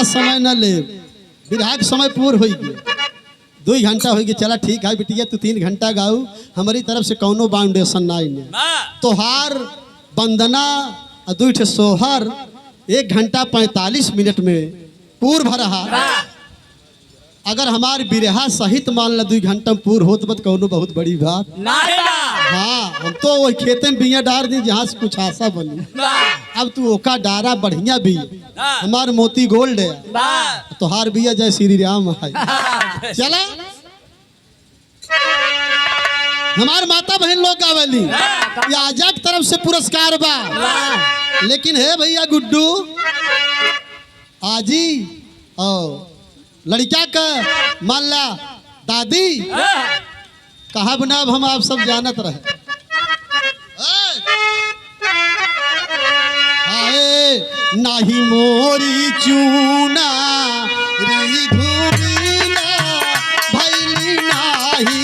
समय न ले, बिरहा के समय पूर हो गए, 2 घंटा हो गए। चला ठीक है बिटिया, तू 3 घंटा गाऊ, हमारी तरफ से कौनो बाउंडेशन नहीं। तोहार वंदना 2 ठे सोहर 1 घंटा 45 मिनट में पूर भरहा। अगर हमार बिरहा सहित मान ला 2 घंटा में पूर होत बत कौनो बहुत बड़ी बात। हाँ, हम तो वही खेते में बिया डार दी जहाँ से कुछ आशा बनी। अब तू ओका डारा बढ़िया भी, हमार मोती गोल्ड है, तोहार बिया जय श्री राम है। चला हमार माता बहन लोग गावेली, आजा की तरफ से पुरस्कार बा। लेकिन है भैया गुड्डू आजी और लड़का का मान ला दादी कहा बना, हम आप सब जानत रहे। आए नाही मोरी चूना री धूमिला भैली नाही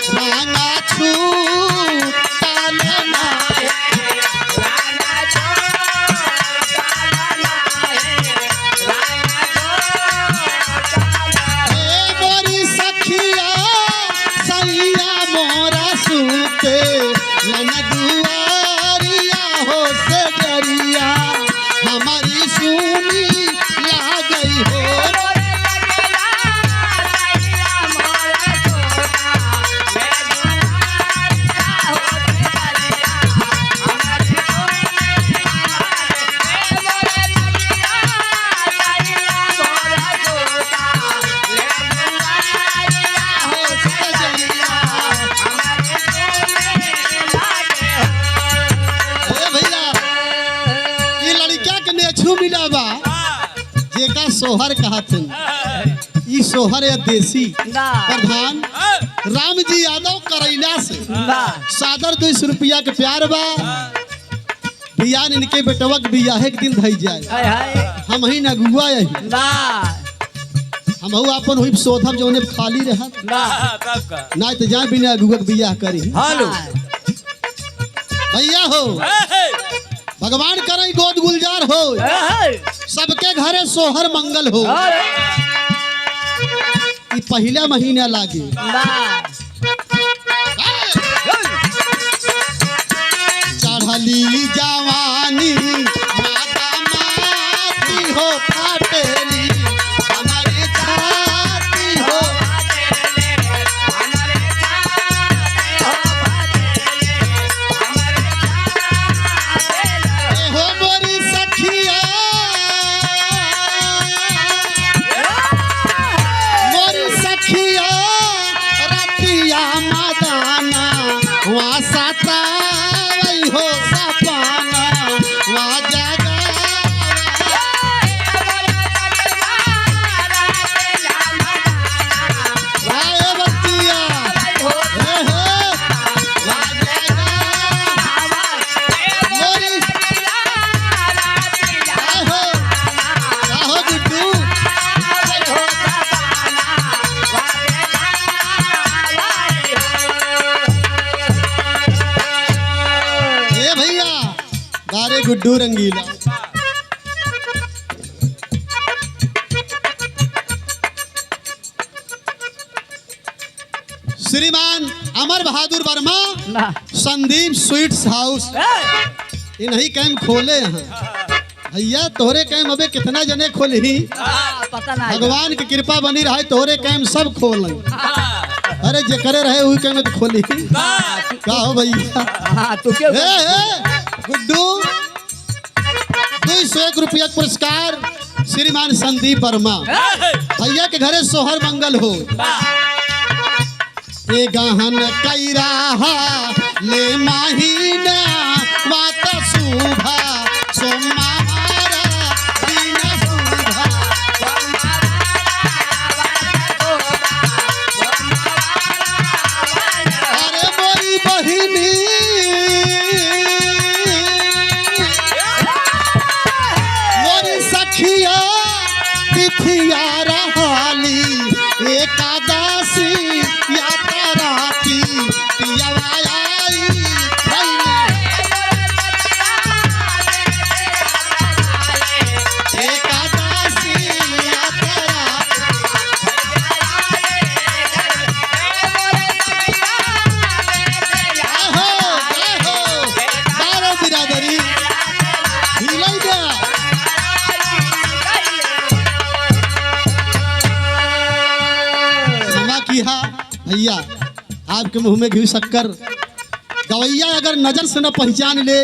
रांगा छू तालना मोरी सखिया सैया मोरा सूते लन दुआरिया हो से डरिया हमारी सुनी ला गई हो। जेका सोहर कहते ई सोहर है देसी प्रधान राम जी यादव करैला से सादर 200 रुपया के प्यार बा। बियान इनके बेटवक बियाहे के दिन धई जाए, हम ही न गुआ यही हम अपन हुई सोधब जोने खाली रहा ना तो जाए बिना गुआ के बियाह करी। भैया हो भगवान करे गोद गुलजार हो, सबके घरे सोहर मंगल हो। पहला महीना लागे चढ़ली जवानी माता माती हो फाटेली हमारी छाती हो। गुड्डू रंगीला श्रीमान अमर बहादुर वर्मा संदीप स्वीट्स हाउस इन्हीं कैंप खोले हैं। भैया तोहरे कैंप अबे कितना जने खोले ही भगवान की कृपा बनी रहे, तोहरे कैंप सब खोल। अरे जे करे रहे वही कैंप तो खोली का हो भैया। गुड्डू 201 रुपया पुरस्कार श्रीमान संदीप वर्मा। भैया के घरे सोहर मंगल हो। ए गहन कैराहा ले महीना मात सुभा सोमारा दिन सुभा अरे मोरी बहिनी सखिया तिथिया रहाली एकादशी यात्रा राती पियवाई एकादशी दिया भैया आपके मुंह में घी शक्कर। गवैया अगर नजर से न पहचान ले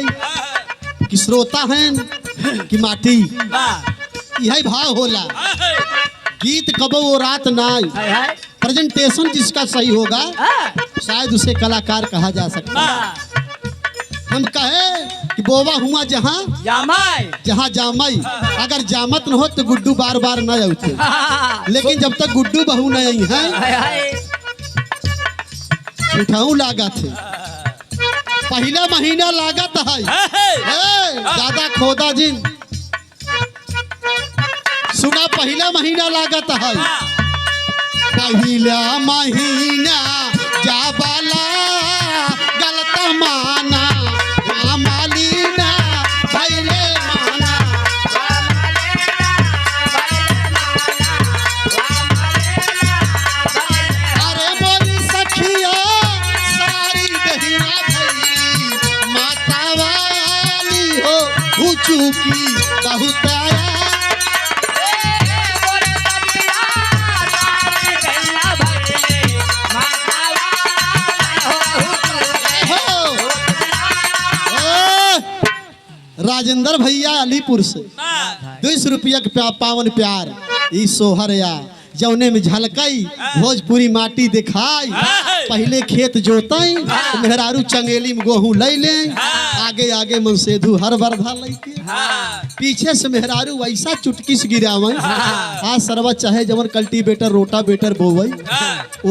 कि श्रोता हैं कि माटी, यही भाव होला। गीत कबो वो रात नाई, प्रेजेंटेशन जिसका सही होगा शायद उसे कलाकार कहा जा सकता है। हम कहे कि बोवा हुआ जहाँ जहाँ जामई, अगर जामत न हो तो गुड्डू बार बार न आते, लेकिन जब तक गुड्डू बहू न आई है उठाऊ लागत है। पहला महीना लागत है ज्यादा खोदा जिन सुना, पहला महीना लागत है। पहला महीना जाबाला गलत माना मालीना पहले माना। अरे मोरी सखिया सारी दहिया भई माता वाली हो चुकी बहुत आया। राजेंद्र भैया अलीपुर से 200 रुपया के पावन प्यार ई सोहरया जौने में झलकई भोजपुरी माटी दिखाई। पहले खेत जोतई मेहरारू चंगेली में गेहूं ले ले, आगे आगे मनसेधु हर बरधा लेके, पीछे से मेहरारू वैसा चुटकी से गिरावई। आज सरवा चाहे जवन कल्टीवेटर रोटा बेटर बोवई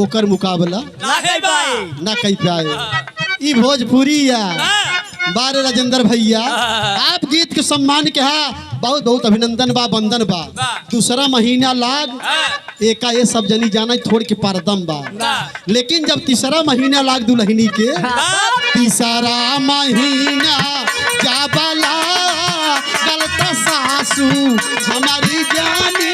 ओकर मुकाबला ना कई पाए। ई भोजपुरी या बारे राजेंद्र भैया आप गीत के सम्मान के बहुत बहुत अभिनंदन बा, वंदन बा। दूसरा महीना लाग एका ये सब जनी जाना थोड़ के पारदम बा, लेकिन जब तीसरा महीना लाग दुल्हनी के तीसरा महीना जाबला गलत सासू हमारी जानी।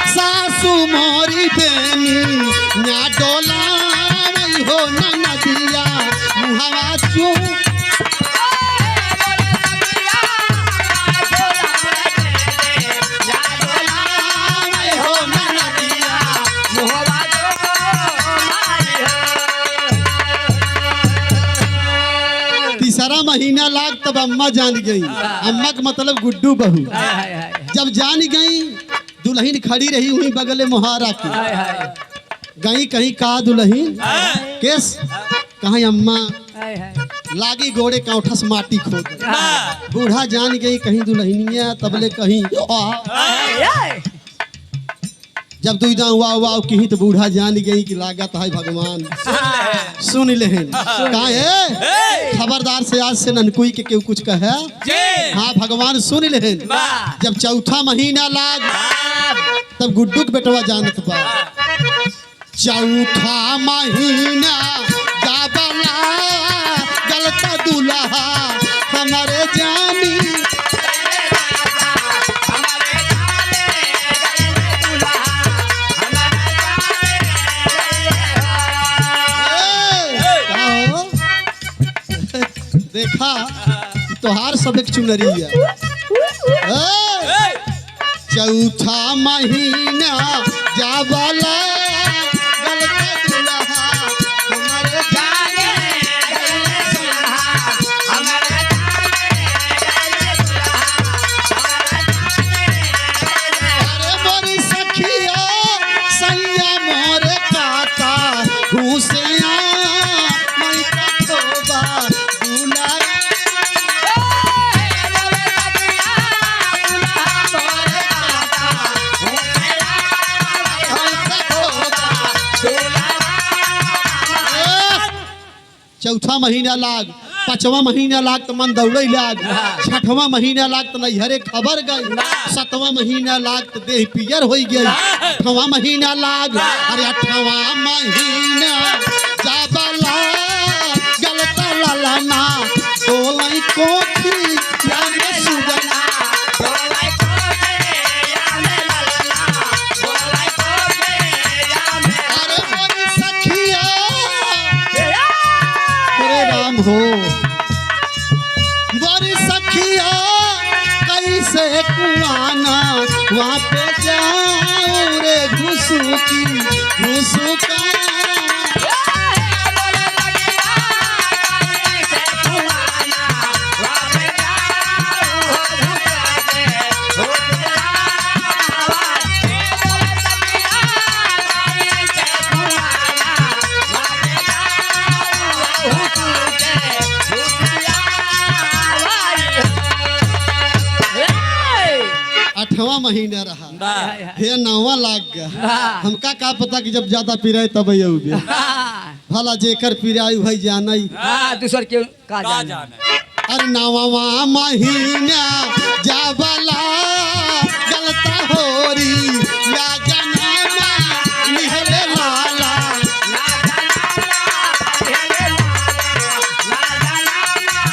सासू मोरी बेनी ना डोला हो ना नदिया मुहावा चू। तीसरा महीना लाग तब अम्मा जान गई। अम्मा का मतलब गुड्डू बहू जब जान गई दुल्हन खड़ी रही हुई बगले मुहारा की गई कहीं कहा दुल्हन केस कहीं अम्मा लागी गोड़े काउठा से माटी खोद। बूढ़ा जान गई कहीं दुल्हनिया तबले कहीं जब दुईदा वाह वाह कहीं तो बूढ़ा जान गई कि लागत है भगवान सुन लेहन काहे खबरदार से आज से ननकुई के केहू कुछ कहे हाँ भगवान सुन लेहन। जब चौथा महीना लाग तब गुड्डू के बेटवा जानत बा। चौथा महीना जाबला गलत दुल्हा हमारे जानी। देखा तोहार सब एक चुनरी है। चौथा महीना जाबला गलत दुल्हा हमारे जाने। अरे मोरी सखिया सैया मोरे काका घूसिया मैं कठोबा चौथा महीना लाग, पांचवा महीना लाग तो मन दौड़े लाग, छठवा महीना लाग तो नैहरे खबर गई, सातवां महीना लाग तो देह पियर हो गई, आठवां महीना लाग अरे आठवां महीना जाबला गलता ललना डोलाई कोठी याने सुगना डोलाई कोठी याने ललना डोलाई कोठी याने वहाँ पे जाऊं रे घुसुकी घुसुका आठवां महीना रहा हे नौवा लाग गया हमका का पता कि जब ज्यादा पी रहे तब ये हो गया भला जेकर पी रहा भाई जाना ही दूसर के का जाना अरे नौवा महीना जाबला गलता होरी या जनमा निहले लाला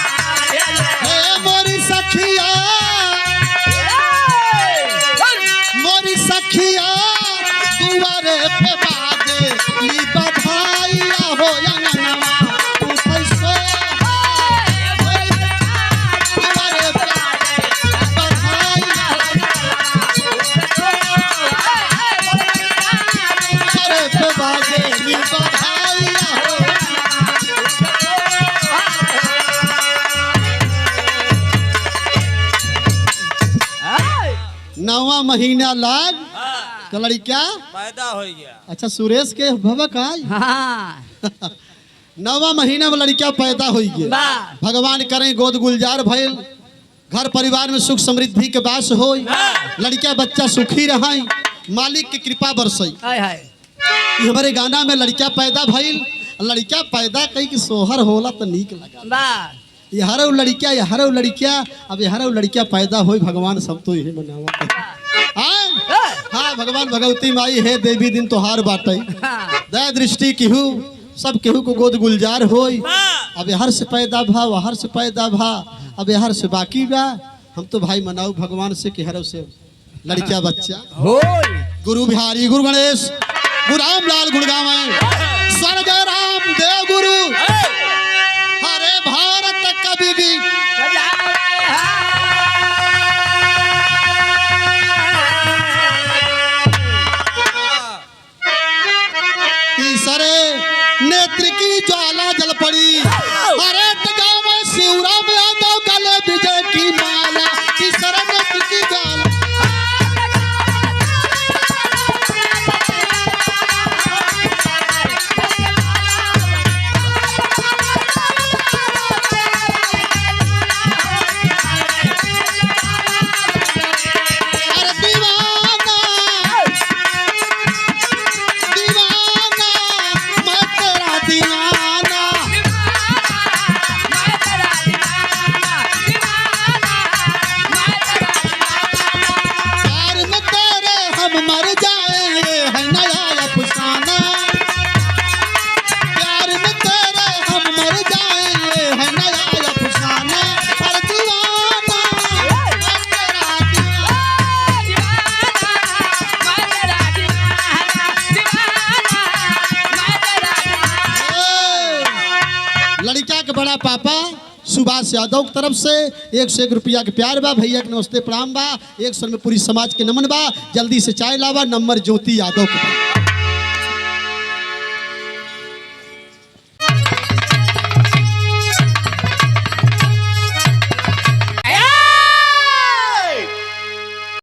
हे मोरी सखिया मोरी सखिया दुआरे पे बाजे ली बधाइया हो अंगनवा उठै सो दुआरे पे बधाइया दुआरे पे बाजे ली बधाइया हो नौवा महीना लाग तो लड़का पैदा हो गया। अच्छा सुरेश के भवक आई नौवा महीना में लड़का पैदा हो गया भगवान करें गोद गुलजार भइल घर परिवार में सुख समृद्धि के बास हो लड़का बच्चा सुखी रहा मालिक की कृपा बरसई हमारे गाना में लड़का पैदा भइल लड़का पैदा कई कि सोहर होला तो नीक लगा यहरा लड़किया अब यहरा लड़किया पैदा हो भगवान सब तो यही मनावा हाँ भगवान भगवती माई है देवी दिन तोहार बाटे दया दृष्टि केहू सब केहू को गोद गुलजार हो अब यहर से पैदा भा वहर से पैदा भा अब यहर से बाकी बा हम तो भाई मनाऊ भगवान से कि हर से लड़किया बच्चा गुरु बिहारी गुरु गणेश गुरु रामलाल गुड़गांव स्वर्ग राम देव गुरु हरे भारत कवि भी तीसरे नेत्र की ज्वाला जल पड़ी अरे गाँव में शिवराम यादव गले विजय की माला तीसरे नेत्र की ज्वाला लड़का के बड़ा पापा सुभाष यादव की तरफ से 101 रुपया के प्यार बा भैया के नमस्ते प्रणाम बा 100 में पूरी समाज के नमन बा जल्दी से चाय लावा नंबर ज्योति यादव के